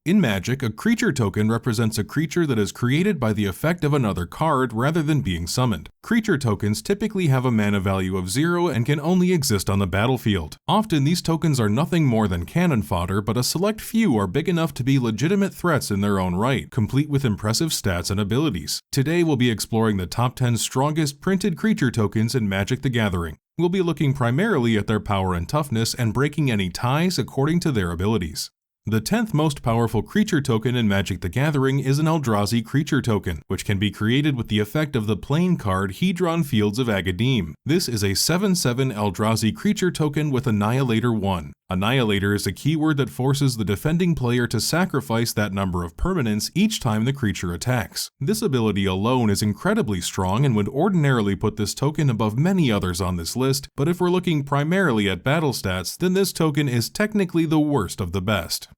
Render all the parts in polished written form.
In Magic, a creature token represents a creature that is created by the effect of another card rather than being summoned. Creature tokens typically have a mana value of 0 and can only exist on the battlefield. Often these tokens are nothing more than cannon fodder, but a select few are big enough to be legitimate threats in their own right, complete with impressive stats and abilities. Today we'll be exploring the top 10 strongest printed creature tokens in Magic the Gathering. We'll be looking primarily at their power and toughness and breaking any ties according to their abilities. The 10th most powerful creature token in Magic the Gathering is an Eldrazi creature token, which can be created with the effect of the plain card Hedron Fields of Agadeem. This is a 7/7 Eldrazi creature token with Annihilator 1. Annihilator is a keyword that forces the defending player to sacrifice that number of permanents each time the creature attacks. This ability alone is incredibly strong and would ordinarily put this token above many others on this list, but if we're looking primarily at battle stats, then this token is technically the worst of the best.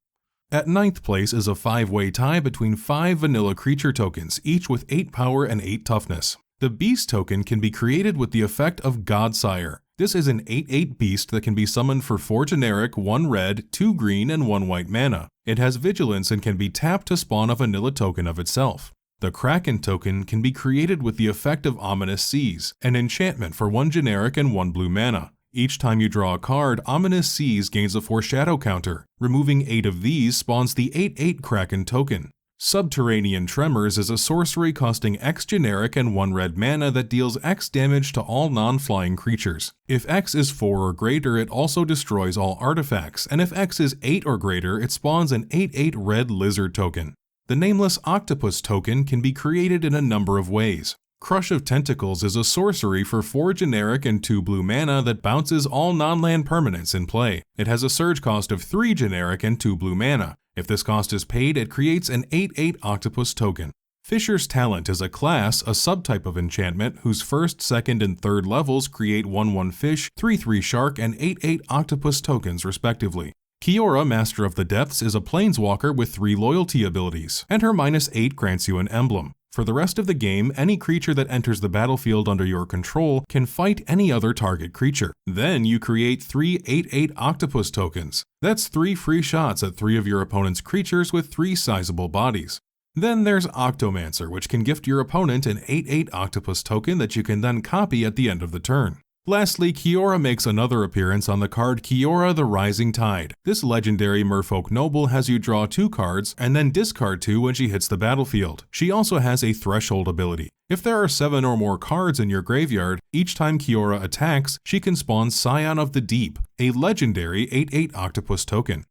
At 9th place is a 5-way tie between 5 vanilla creature tokens, each with 8 power and 8 toughness. The Beast token can be created with the effect of Godsire. This is an 8/8 beast that can be summoned for 4 generic, 1 red, 2 green, and 1 white mana. It has vigilance and can be tapped to spawn a vanilla token of itself. The Kraken token can be created with the effect of Ominous Seas, an enchantment for 1 generic and 1 blue mana. Each time you draw a card, Ominous Seas gains a foreshadow counter. Removing 8 of these spawns the 8/8 Kraken token. Subterranean Tremors is a sorcery costing X generic and 1 red mana that deals X damage to all non-flying creatures. If X is 4 or greater, it also destroys all artifacts, and if X is 8 or greater, it spawns an 8/8 red lizard token. The Nameless Octopus token can be created in a number of ways. Crush of Tentacles is a sorcery for 4 generic and 2 blue mana that bounces all non-land permanents in play. It has a surge cost of 3 generic and 2 blue mana. If this cost is paid, it creates an 8/8 octopus token. Fisher's Talent is a class, a subtype of enchantment, whose 1st, 2nd, and 3rd levels create 1/1 fish, 3/3 shark, and 8/8 octopus tokens respectively. Kiora, Master of the Depths, is a planeswalker with 3 loyalty abilities, and her -8 grants you an emblem. For the rest of the game, any creature that enters the battlefield under your control can fight any other target creature. Then you create 3 8/8 octopus tokens. That's 3 free shots at 3 of your opponent's creatures with 3 sizable bodies. Then there's Octomancer, which can gift your opponent an 8/8 octopus token that you can then copy at the end of the turn. Lastly, Kiora makes another appearance on the card Kiora the Rising Tide. This legendary merfolk noble has you draw 2 cards and then discard 2 when she hits the battlefield. She also has a threshold ability. If there are 7 or more cards in your graveyard, each time Kiora attacks, she can spawn Scion of the Deep, a legendary 8/8 octopus token.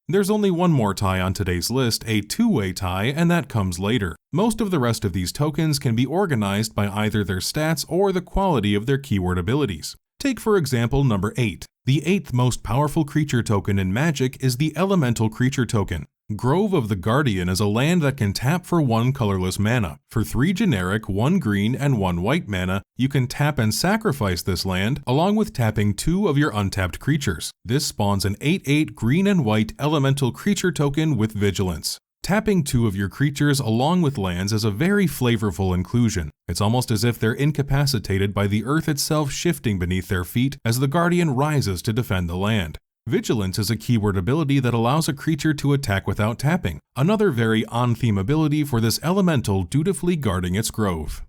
There's only one more tie on today's list, a 2-way tie, and that comes later. Most of the rest of these tokens can be organized by either their stats or the quality of their keyword abilities. Take for example number 8. The 8th most powerful creature token in Magic is the Elemental Creature token. Grove of the Guardian is a land that can tap for 1 colorless mana. For 3 generic, 1 green, and 1 white mana, you can tap and sacrifice this land, along with tapping 2 of your untapped creatures. This spawns an 8/8 green and white elemental creature token with vigilance. Tapping 2 of your creatures along with lands is a very flavorful inclusion. It's almost as if they're incapacitated by the earth itself shifting beneath their feet as the Guardian rises to defend the land. Vigilance is a keyword ability that allows a creature to attack without tapping, another very on-theme ability for this elemental dutifully guarding its grove.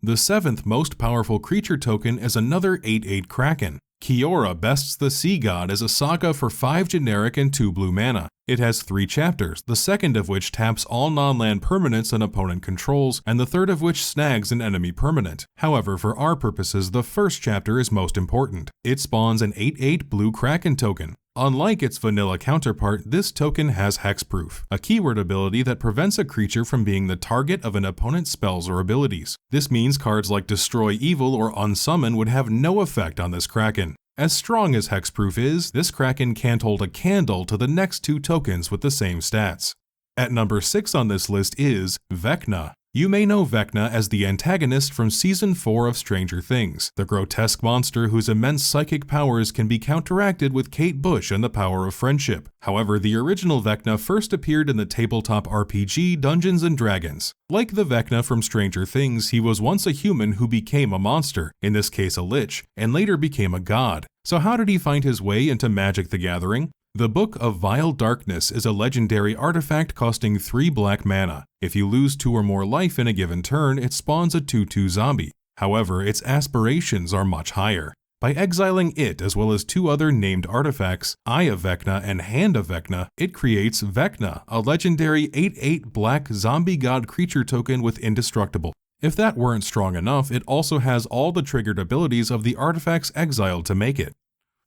The 7th most powerful creature token is another 8/8 Kraken. Kiora Bests the Sea God is a saga for 5 generic and 2 blue mana. It has 3 chapters, the second of which taps all non-land permanents an opponent controls, and the third of which snags an enemy permanent. However, for our purposes, the first chapter is most important. It spawns an 8/8 blue Kraken token. Unlike its vanilla counterpart, this token has Hexproof, a keyword ability that prevents a creature from being the target of an opponent's spells or abilities. This means cards like Destroy Evil or Unsummon would have no effect on this Kraken. As strong as Hexproof is, this Kraken can't hold a candle to the next 2 tokens with the same stats. At number 6 on this list is Vecna. You may know Vecna as the antagonist from Season 4 of Stranger Things, the grotesque monster whose immense psychic powers can be counteracted with Kate Bush and the power of friendship. However, the original Vecna first appeared in the tabletop RPG Dungeons & Dragons. Like the Vecna from Stranger Things, he was once a human who became a monster, in this case a lich, and later became a god. So how did he find his way into Magic the Gathering? The Book of Vile Darkness is a legendary artifact costing 3 black mana. If you lose 2 or more life in a given turn, it spawns a 2/2 zombie. However, its aspirations are much higher. By exiling it as well as 2 other named artifacts, Eye of Vecna and Hand of Vecna, it creates Vecna, a legendary 8/8 black zombie god creature token with indestructible. If that weren't strong enough, it also has all the triggered abilities of the artifacts exiled to make it.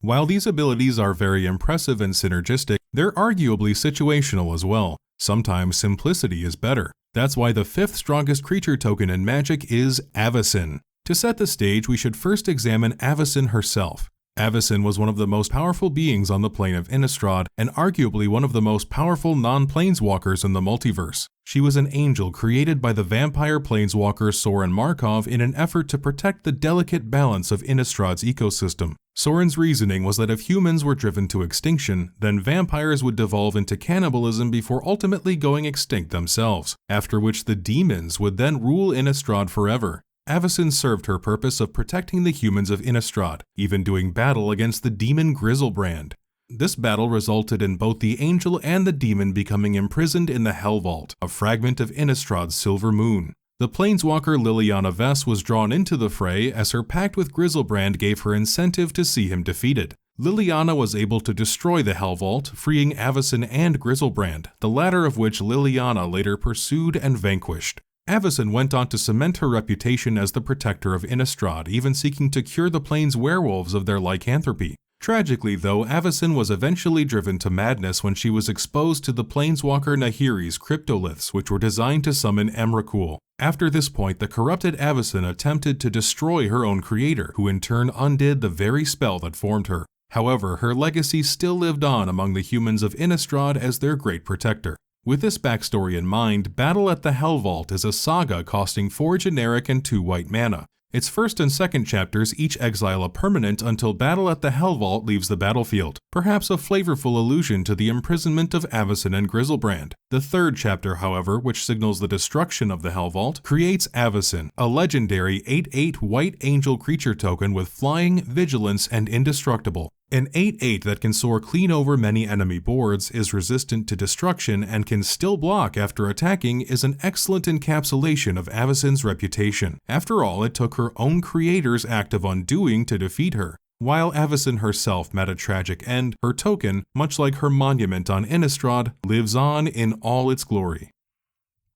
While these abilities are very impressive and synergistic, they're arguably situational as well. Sometimes simplicity is better. That's why the 5th strongest creature token in Magic is Avacyn. To set the stage, we should first examine Avacyn herself. Avacyn was one of the most powerful beings on the plane of Innistrad, and arguably one of the most powerful non-planeswalkers in the multiverse. She was an angel created by the vampire planeswalker Sorin Markov in an effort to protect the delicate balance of Innistrad's ecosystem. Sorin's reasoning was that if humans were driven to extinction, then vampires would devolve into cannibalism before ultimately going extinct themselves, after which the demons would then rule Innistrad forever. Avacyn served her purpose of protecting the humans of Innistrad, even doing battle against the demon Griselbrand. This battle resulted in both the angel and the demon becoming imprisoned in the Hell Vault, a fragment of Innistrad's silver moon. The planeswalker Liliana Vess was drawn into the fray as her pact with Griselbrand gave her incentive to see him defeated. Liliana was able to destroy the Hell Vault, freeing Avacyn and Griselbrand, the latter of which Liliana later pursued and vanquished. Avacyn went on to cement her reputation as the protector of Innistrad, even seeking to cure the plane's werewolves of their lycanthropy. Tragically though, Avacyn was eventually driven to madness when she was exposed to the planeswalker Nahiri's cryptoliths, which were designed to summon Emrakul. After this point, the corrupted Avacyn attempted to destroy her own creator, who in turn undid the very spell that formed her. However, her legacy still lived on among the humans of Innistrad as their great protector. With this backstory in mind, Battle at the Hell Vault is a saga costing 4 generic and 2 white mana. Its first and second chapters each exile a permanent until Battle at the Hell Vault leaves the battlefield, perhaps a flavorful allusion to the imprisonment of Avacyn and Griselbrand. The third chapter, however, which signals the destruction of the Hell Vault, creates Avacyn, a legendary 8/8 white angel creature token with flying, vigilance, and indestructible. An 8/8 that can soar clean over many enemy boards, is resistant to destruction, and can still block after attacking is an excellent encapsulation of Avacyn's reputation. After all, it took her own creator's act of undoing to defeat her. While Avacyn herself met a tragic end, her token, much like her monument on Innistrad, lives on in all its glory.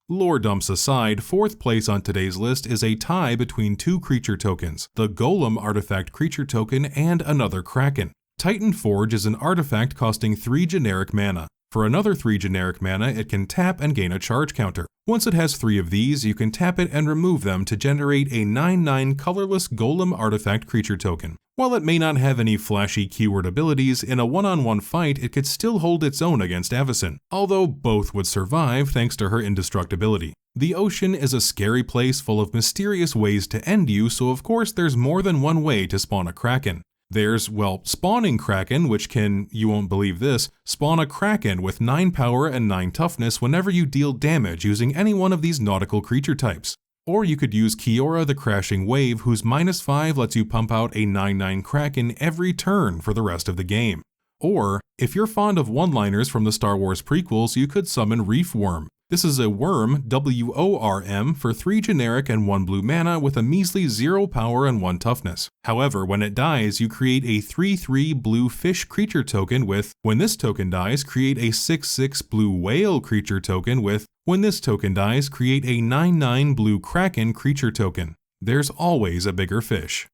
Lore dumps aside, 4th place on today's list is a tie between 2 creature tokens, the Golem artifact creature token and another Kraken. Titan Forge is an artifact costing 3 generic mana. For another 3 generic mana, it can tap and gain a charge counter. Once it has 3 of these, you can tap it and remove them to generate a 9/9 colorless Golem artifact creature token. While it may not have any flashy keyword abilities, in a one-on-one fight it could still hold its own against Avacyn, although both would survive thanks to her indestructibility. The ocean is a scary place full of mysterious ways to end you, so of course there's more than one way to spawn a Kraken. There's, well, spawning Kraken, which can, you won't believe this, spawn a Kraken with 9 power and 9 toughness whenever you deal damage using any one of these nautical creature types. Or you could use Kiora the Crashing Wave, whose -5 lets you pump out a 9/9 Kraken every turn for the rest of the game. Or, if you're fond of one-liners from the Star Wars prequels, you could summon Reef Worm. This is a worm, WORM, for 3 generic and 1 blue mana with a measly 0 power and 1 toughness. However, when it dies, you create a 3/3 blue fish creature token with, when this token dies, create a 6/6 blue whale creature token with, when this token dies, create a 9/9 blue Kraken creature token. There's always a bigger fish.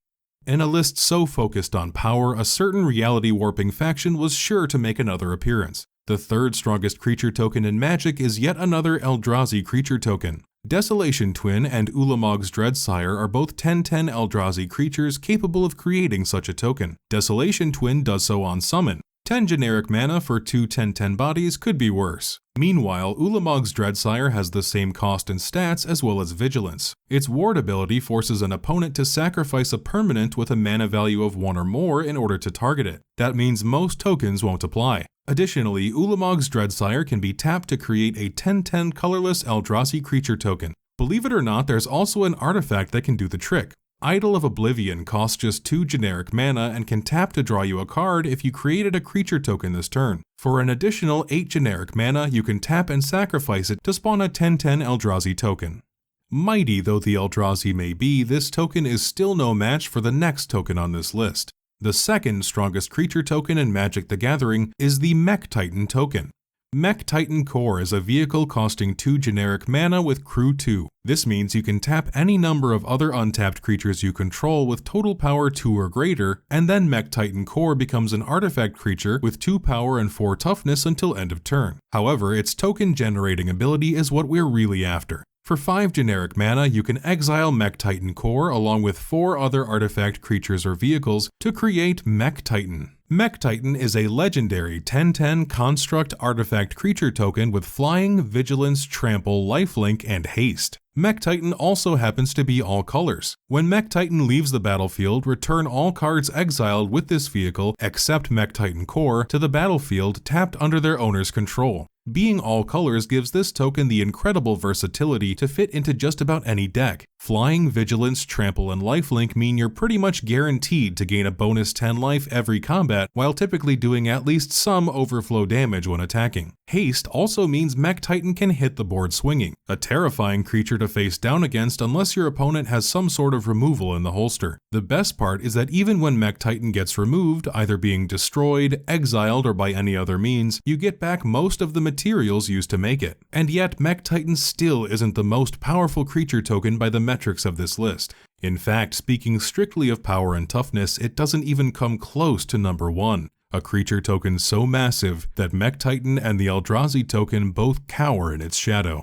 In a list so focused on power, a certain reality warping faction was sure to make another appearance. The 3rd strongest creature token in Magic is yet another Eldrazi creature token. Desolation Twin and Ulamog's Dreadsire are both 10/10 Eldrazi creatures capable of creating such a token. Desolation Twin does so on summon. 10 generic mana for 2 10/10 bodies could be worse. Meanwhile, Ulamog's Dreadsire has the same cost and stats as well as vigilance. Its ward ability forces an opponent to sacrifice a permanent with a mana value of 1 or more in order to target it. That means most tokens won't apply. Additionally, Ulamog's Dreadsire can be tapped to create a 10/10 colorless Eldrazi creature token. Believe it or not, there's also an artifact that can do the trick. Idol of Oblivion costs just 2 generic mana and can tap to draw you a card if you created a creature token this turn. For an additional 8 generic mana, you can tap and sacrifice it to spawn a 10/10 Eldrazi token. Mighty though the Eldrazi may be, this token is still no match for the next token on this list. The second strongest creature token in Magic the Gathering is the Mech Titan token. Mech Titan Core is a vehicle costing 2 generic mana with Crew 2. This means you can tap any number of other untapped creatures you control with total power 2 or greater, and then Mech Titan Core becomes an artifact creature with 2 power and 4 toughness until end of turn. However, its token generating ability is what we're really after. For 5 generic mana, you can exile Mech Titan Core along with 4 other artifact creatures or vehicles to create Mech Titan. Mech Titan is a legendary 10/10 construct artifact creature token with flying, vigilance, trample, lifelink, and haste. Mech Titan also happens to be all colors. When Mech Titan leaves the battlefield, return all cards exiled with this vehicle, except Mech Titan Core, to the battlefield tapped under their owner's control. Being all colors gives this token the incredible versatility to fit into just about any deck. Flying, vigilance, trample, and lifelink mean you're pretty much guaranteed to gain a bonus 10 life every combat, while typically doing at least some overflow damage when attacking. Haste also means Mech Titan can hit the board swinging, a terrifying creature to face down against unless your opponent has some sort of removal in the holster. The best part is that even when Mech Titan gets removed, either being destroyed, exiled, or by any other means, you get back most of the materials used to make it. And yet, Mech Titan still isn't the most powerful creature token by the metrics of this list. In fact, speaking strictly of power and toughness, it doesn't even come close to number 1. A creature token so massive that Mech Titan and the Eldrazi token both cower in its shadow.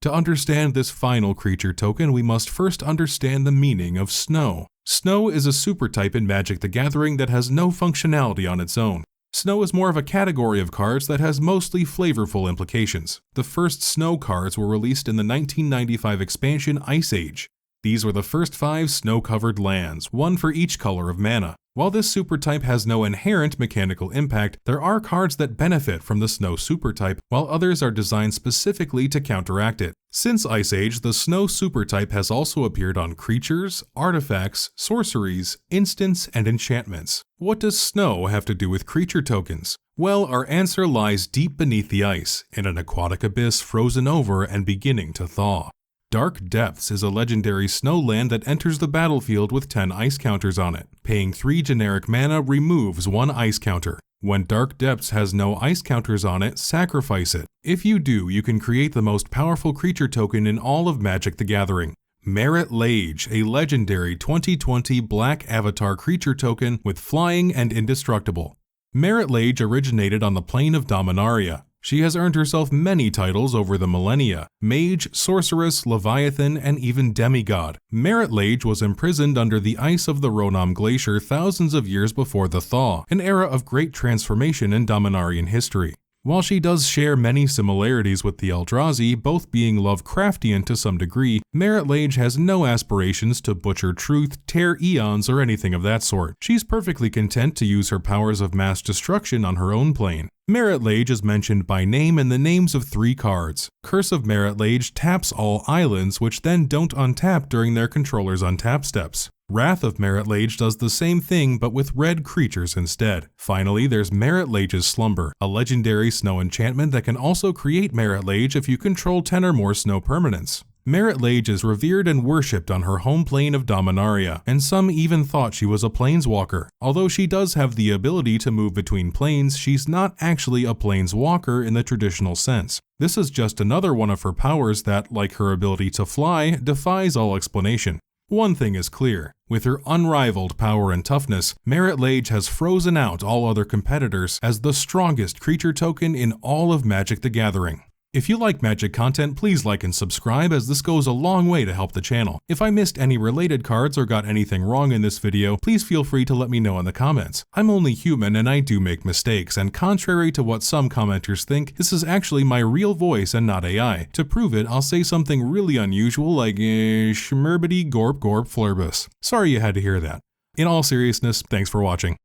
To understand this final creature token, we must first understand the meaning of Snow. Snow is a super type in Magic the Gathering that has no functionality on its own. Snow is more of a category of cards that has mostly flavorful implications. The first Snow cards were released in the 1995 expansion Ice Age. These were the first 5 snow-covered lands, one for each color of mana. While this supertype has no inherent mechanical impact, there are cards that benefit from the Snow supertype, while others are designed specifically to counteract it. Since Ice Age, the Snow supertype has also appeared on creatures, artifacts, sorceries, instants, and enchantments. What does Snow have to do with creature tokens? Well, our answer lies deep beneath the ice, in an aquatic abyss frozen over and beginning to thaw. Dark Depths is a legendary snow land that enters the battlefield with 10 ice counters on it. Paying 3 generic mana removes 1 ice counter. When Dark Depths has no ice counters on it, sacrifice it. If you do, you can create the most powerful creature token in all of Magic the Gathering. Marit Lage, a legendary 2020 black avatar creature token with flying and indestructible. Marit Lage originated on the plane of Dominaria. She has earned herself many titles over the millennia: Mage, Sorceress, Leviathan, and even Demigod. Marit Lage was imprisoned under the ice of the Ronam Glacier thousands of years before the Thaw, an era of great transformation in Dominarian history. While she does share many similarities with the Eldrazi, both being Lovecraftian to some degree, Marit Lage has no aspirations to butcher truth, tear eons, or anything of that sort. She's perfectly content to use her powers of mass destruction on her own plane. Marit Lage is mentioned by name in the names of 3 cards. Curse of Marit Lage taps all islands, which then don't untap during their controller's untap steps. Wrath of Marit Lage does the same thing, but with red creatures instead. Finally, there's Marit Lage's Slumber, a legendary snow enchantment that can also create Marit Lage if you control 10 or more snow permanents. Marit Lage is revered and worshipped on her home plane of Dominaria, and some even thought she was a planeswalker. Although she does have the ability to move between planes, she's not actually a planeswalker in the traditional sense. This is just another one of her powers that, like her ability to fly, defies all explanation. One thing is clear: with her unrivaled power and toughness, Marit Lage has frozen out all other competitors as the strongest creature token in all of Magic the Gathering. If you like Magic content, please like and subscribe, as this goes a long way to help the channel. If I missed any related cards or got anything wrong in this video, please feel free to let me know in the comments. I'm only human and I do make mistakes, and contrary to what some commenters think, this is actually my real voice and not AI. To prove it, I'll say something really unusual like schmerbity gorp gorp flurbus. Sorry you had to hear that. In all seriousness, thanks for watching.